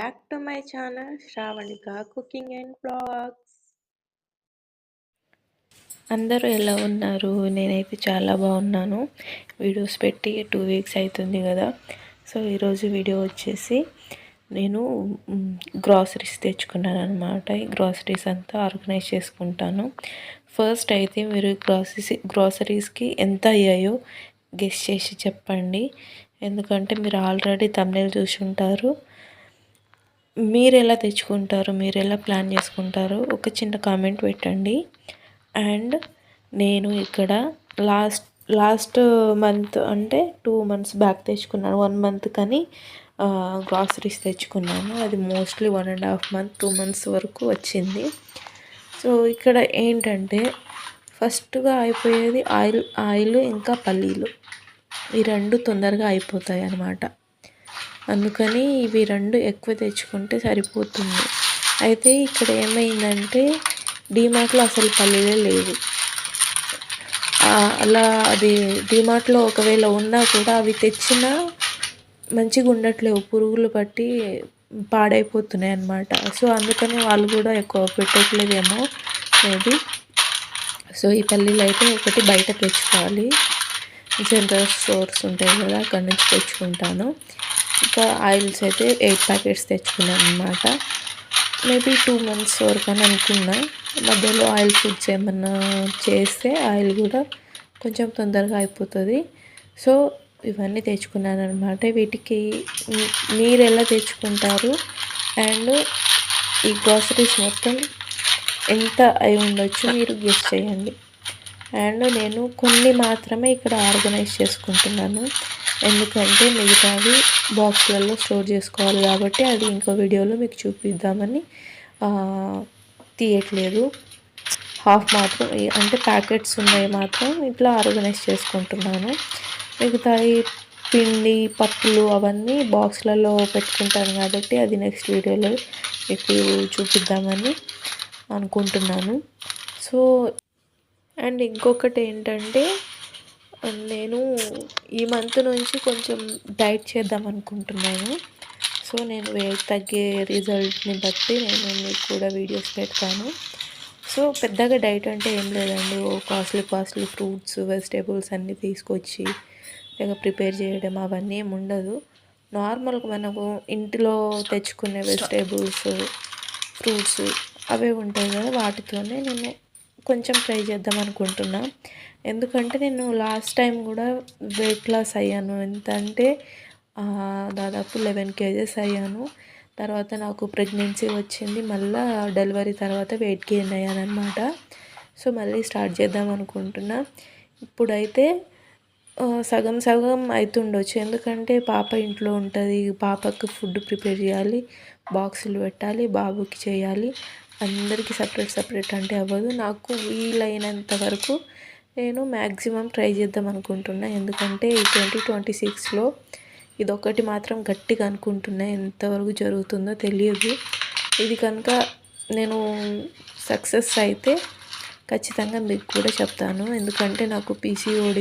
Back to my channel Shravanika cooking and blogs. అందరూ ఎలా ఉన్నారు? నేనైతే చాలా బాగున్నాను. వీడియోస్ పెట్టి 2 వీక్స్ అవుతుంది కదా. సో ఈరోజు వీడియో వచ్చేసి నేను గ్రాసరీస్ తెచ్చుకున్నాను అనమాట. ఈ గ్రాసరీస్ అంతా ఆర్గనైజ్ చేసుకుంటాను. ఫస్ట్ అయితే మీరు గ్రాసరీస్కి ఎంత అయ్యాయో గెస్ చేసి చెప్పండి. ఎందుకంటే మీరు ఆల్రెడీ థంబ్నెయిల్ చూసి ఉంటారు. మీరు ఎలా తెచ్చుకుంటారు, మీరు ఎలా ప్లాన్ చేసుకుంటారు ఒక చిన్న కామెంట్ పెట్టండి. అండ్ నేను ఇక్కడ లాస్ట్ మంత్ అంటే 2 months బ్యాక్ తెచ్చుకున్నాను. 1 month కానీ గ్రాసరీస్ తెచ్చుకున్నాను. అది మోస్ట్లీ 1.5 month 2 months వరకు వచ్చింది. సో ఇక్కడ ఏంటంటే ఫస్ట్గా అయిపోయేది ఆయిల్ ఇంకా పల్లీలు. ఈ రెండు తొందరగా అయిపోతాయి అన్నమాట. అందుకని ఇవి రెండు ఎక్కువ తెచ్చుకుంటే సరిపోతుంది. అయితే ఇక్కడ ఏమైందంటే డీమార్ట్లో అసలు పల్లీలే లేవు. అలా అది డీమార్ట్లో ఒకవేళ ఉన్నా కూడా అవి తెచ్చినా మంచిగా ఉండట్లేవు, పురుగులు పట్టి పాడైపోతున్నాయి అన్నమాట. సో అందుకని వాళ్ళు కూడా ఎక్కువ పెట్టట్లేదేమో మేబీ. సో ఈ పల్లీలు అయితే ఒకటి బయట తెచ్చుకోవాలి. జనరల్ స్టోర్స్ ఉంటాయి కదా, అక్కడ నుంచి తెచ్చుకుంటాను. ఇంకా ఆయిల్స్ అయితే 8 packets తెచ్చుకున్నాను అనమాట. మేబీ 2 months వరకు అని అనుకున్నా. మధ్యలో ఆయిల్ ఫుడ్స్ ఏమన్నా చేస్తే ఆయిల్ కూడా కొంచెం తొందరగా అయిపోతుంది. సో ఇవన్నీ తెచ్చుకున్నాను అనమాట. వీటికి మీరు ఎలా తెచ్చుకుంటారు అండ్ ఈ గ్రాసరీస్ మొత్తం ఎంత అయి ఉండొచ్చు మీరు గెస్ చేయండి. అండ్ నేను కొన్ని మాత్రమే ఇక్కడ ఆర్గనైజ్ చేసుకుంటున్నాను, ఎందుకంటే మిగతావి బాక్స్లలో స్టోర్ చేసుకోవాలి కాబట్టి అది ఇంకో వీడియోలో మీకు చూపిద్దామని తీయట్లేదు. హాఫ్ మాత్రం అంటే ప్యాకెట్స్ ఉన్నాయి మాత్రం ఇట్లా ఆర్గనైజ్ చేసుకుంటున్నాను. మిగతాయి పిండి పప్పులు అవన్నీ బాక్స్లలో పెట్టుకుంటాను కాబట్టి అది నెక్స్ట్ వీడియోలో మీకు చూపిద్దామని అనుకుంటున్నాను. సో అండ్ ఇంకొకటి ఏంటంటే నేను ఈ మంత్ నుంచి కొంచెం డైట్ చేద్దాం అనుకుంటున్నాను. సో నేను వెయిట్ తగ్గే రిజల్ట్ని బట్టి నేను మీకు కూడా వీడియోస్ పెడతాను. సో పెద్దగా డైట్ అంటే ఏం లేదండి, కాస్ట్లీ ఫ్రూట్స్ వెజిటేబుల్స్ అన్నీ తీసుకొచ్చి లేక ప్రిపేర్ చేయడం అవన్నీ ఏమి ఉండదు. నార్మల్గా మనము ఇంటిలో తెచ్చుకునే వెజిటేబుల్స్ ఫ్రూట్స్ అవే ఉంటాయి కదా, వాటితోనే నేను కొంచెం ట్రై చేద్దాం అనుకుంటున్నా. ఎందుకంటే నేను లాస్ట్ టైం కూడా వెయిట్ లాస్ అయ్యాను. ఎంత అంటే దాదాపు 11 kgs అయ్యాను. తర్వాత నాకు ప్రెగ్నెన్సీ వచ్చింది, మళ్ళీ డెలివరీ తర్వాత వెయిట్ గెయిన్ అయ్యాను అనమాట. సో మళ్ళీ స్టార్ట్ చేద్దాం అనుకుంటున్నా. ఇప్పుడైతే సగం అవుతుండొచ్చు, ఎందుకంటే పాప ఇంట్లో ఉంటుంది, పాపకు ఫుడ్ ప్రిపేర్ చేయాలి, బాక్సులు పెట్టాలి, బాబుకి చేయాలి, అందరికీ సపరేట్ అంటే అవ్వదు. నాకు వీలైనంత వరకు నేను మ్యాక్సిమం ట్రై చేద్దాం అనుకుంటున్నా. ఎందుకంటే ఈ 2026లో ఇదొకటి మాత్రం గట్టిగా అనుకుంటున్నా, ఎంతవరకు జరుగుతుందో తెలియదు. ఇది కనుక నేను సక్సెస్ అయితే ఖచ్చితంగా మీకు కూడా చెప్తాను. ఎందుకంటే నాకు PCOD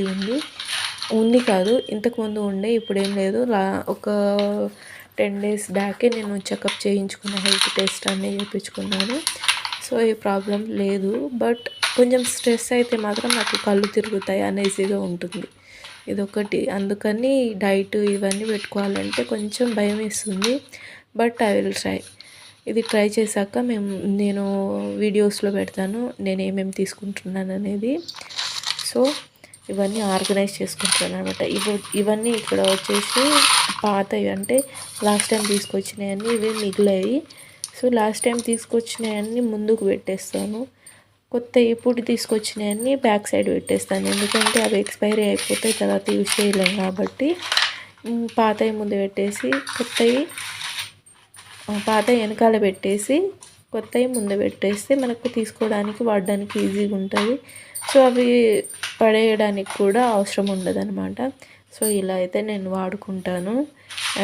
ఉంది కాదు, ఇంతకుముందు ఉండే, ఇప్పుడేం లేదు. ఒక 10 days బ్యాకే నేను చెకప్ చేయించుకున్న, హెల్త్ టెస్ట్ అన్నీ చేయించుకున్నాను. సో ఏ ప్రాబ్లం లేదు. బట్ కొంచెం స్ట్రెస్ అయితే మాత్రం నాకు కళ్ళు తిరుగుతాయి, అనేజీగా ఉంటుంది, ఇదొకటి. అందుకని డైట్ ఇవన్నీ పెట్టుకోవాలంటే కొంచెం భయం వేస్తుంది. But I will try. ఇది ట్రై చేశాక నేను వీడియోస్లో పెడతాను నేను ఏమేమి తీసుకుంటున్నాను అనేది. సో ఇవన్నీ ఆర్గనైజ్ చేసుకుంటున్నాను అనమాట. ఇవన్నీ ఇక్కడ వచ్చేసి పాతవి, అంటే లాస్ట్ టైం తీసుకొచ్చినవన్నీ ఇవి మిగిలాయి. సో లాస్ట్ టైం తీసుకొచ్చినవన్నీ ముందుకు పెట్టేస్తాను, కొత్త ఇప్పుడు తీసుకొచ్చినవన్నీ బ్యాక్ సైడ్ పెట్టేస్తాను. ఎందుకంటే అవి ఎక్స్పైరీ అయిపోతాయి, తర్వాత యూజ్ చేయలేము కాబట్టి పాతవి ముందు పెట్టేసి పాతవి వెనకాల పెట్టేసి కొత్తవి ముందు పెట్టేస్తే మనకు తీసుకోవడానికి వాడడానికి ఈజీగా ఉంటుంది. సో అవి పడేయడానికి కూడా అవసరం ఉండదు అనమాట. సో ఇలా అయితే నేను వాడుకుంటాను.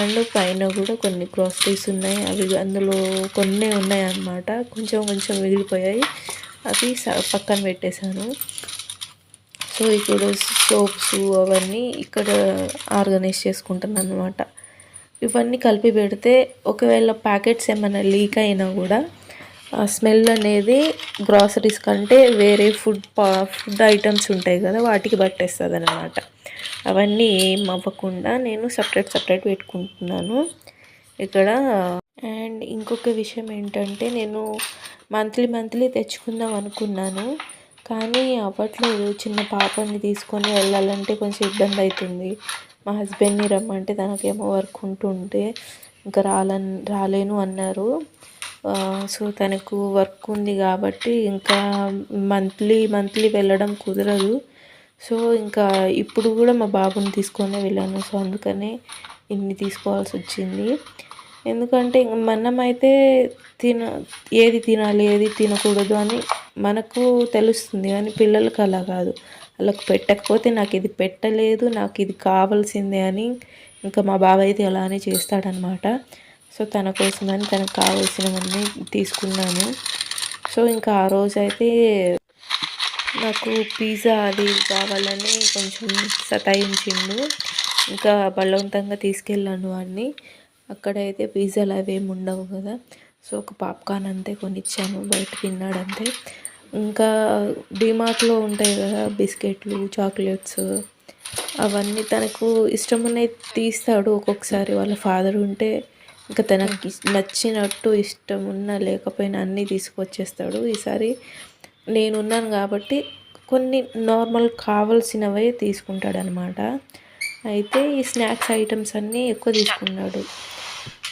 అండ్ పైన కూడా కొన్ని గ్రాసరీస్ ఉన్నాయి, అవి అందులో కొన్ని ఉన్నాయి అన్నమాట. కొంచెం మిగిలిపోయాయి, అవి పక్కన పెట్టేశాను. సో ఇప్పుడు సోప్స్ అవన్నీ ఇక్కడ ఆర్గనైజ్ చేసుకుంటాను అనమాట. ఇవన్నీ కలిపి పెడితే ఒకవేళ ప్యాకెట్స్ ఏమైనా లీక్ అయినా కూడా ఆ స్మెల్ అనేది గ్రాసరీస్ కంటే వేరే ఫుడ్ ఐటమ్స్ ఉంటాయి కదా వాటికి పట్టేస్తుంది అన్నమాట. అవన్నీ ఏం అవ్వకుండా నేను సపరేట్ పెట్టుకుంటున్నాను ఇక్కడ. అండ్ ఇంకొక విషయం ఏంటంటే నేను మంత్లీ తెచ్చుకుందాం అనుకున్నాను, కానీ అవ్వట్లేదు. చిన్న పాపని తీసుకొని వెళ్ళాలంటే కొంచెం ఇబ్బంది అవుతుంది. మా హస్బెండ్ని రమ్మంటే తనకేమో వర్క్ ఉంటుంటే ఇంకా రాలేను అన్నారు. సో తనకు వర్క్ ఉంది కాబట్టి ఇంకా మంత్లీ వెళ్ళడం కుదరదు. సో ఇంకా ఇప్పుడు కూడా మా బాబుని తీసుకొని వెళ్ళాను. సో అందుకనే ఇన్ని తీసుకోవాల్సి వచ్చింది. ఎందుకంటే మనమైతే ఏది తినాలి ఏది తినకూడదు అని మనకు తెలుస్తుంది, కానీ పిల్లలకు అలా కాదు. వాళ్ళకు పెట్టకపోతే నాకు ఇది పెట్టలేదు, నాకు ఇది కావాల్సిందే అని ఇంకా మా బాబాయ్ అయితే అలానే చేస్తాడనమాట. సో తన కోసమని తనకు కావాల్సినవన్నీ తీసుకున్నాను. సో ఇంకా ఆ రోజైతే నాకు పిజ్జా అది కావాలని కొంచెం సతాయించిండు. ఇంకా బలవంతంగా తీసుకెళ్ళాను వాడిని. అక్కడైతే పిజ్జాలు అవి ఏమి ఉండవు కదా. సో ఒక పాప్కార్న్ అంతే కొనిచ్చాను, బయట తిన్నాడంతే. ఇంకా డిమార్ట్లో ఉంటాయి కదా బిస్కెట్లు, చాక్లెట్స్, అవన్నీ తనకు ఇష్టం ఉన్నాయి తీస్తాడు. ఒక్కొక్కసారి వాళ్ళ ఫాదర్ ఉంటే ఇంకా తనకి నచ్చినట్టు ఇష్టం ఉన్నా లేకపోయినా అన్నీ తీసుకొచ్చేస్తాడు. ఈసారి నేనున్నాను కాబట్టి కొన్ని నార్మల్ కావాల్సినవే తీసుకుంటాడనమాట. అయితే ఈ స్నాక్స్ ఐటమ్స్ అన్నీ ఎక్కువ తీసుకున్నాడు.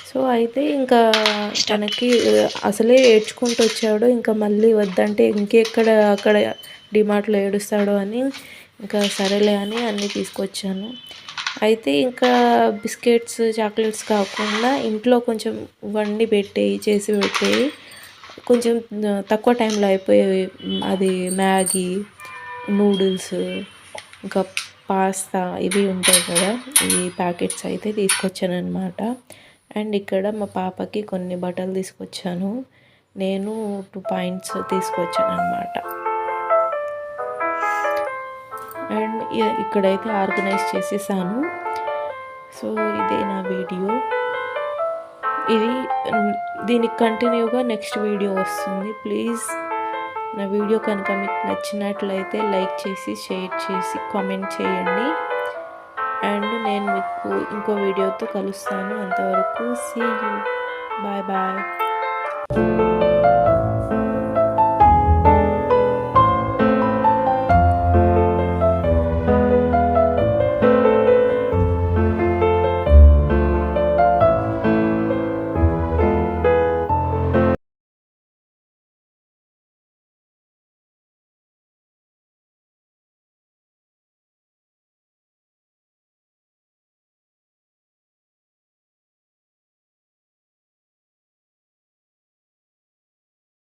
సో అయితే ఇంకా తనకి అసలే ఏడ్చుకుంటూ వచ్చాడు. ఇంకా మళ్ళీ వద్దంటే అక్కడ డిమార్ట్లో ఏడుస్తాడో అని ఇంకా సరేలే అని అన్నీ తీసుకొచ్చాను. అయితే ఇంకా బిస్కెట్స్, చాక్లెట్స్ కాకుండా ఇంట్లో కొంచెం చేసి పెట్టేవి కొంచెం తక్కువ టైంలో అయిపోయేవి. అది మ్యాగీ, నూడిల్స్, ఇంకా పాస్తా ఇవి ఉంటాయి కదా, ఈ ప్యాకెట్స్ అయితే తీసుకొచ్చాను అనమాట. అండ్ ఇక్కడ మా పాపకి కొన్ని బట్టలు తీసుకొచ్చాను. నేను 2 పాయింట్స్ తీసుకొచ్చాను అనమాట. అండ్ ఇక్కడైతే ఆర్గనైజ్ చేసేసాను. సో ఇదే నా వీడియో. దీనికి కంటిన్యూగా నెక్స్ట్ వీడియో వస్తుంది. ప్లీజ్ నా వీడియో కనుక మీకు నచ్చినట్లయితే లైక్ చేసి, షేర్ చేసి, కామెంట్ చేయండి. అండ్ నేను మీకు ఇంకో వీడియోతో కలుస్తాను. అంతవరకు సీ యూ, బాయ్ బాయ్.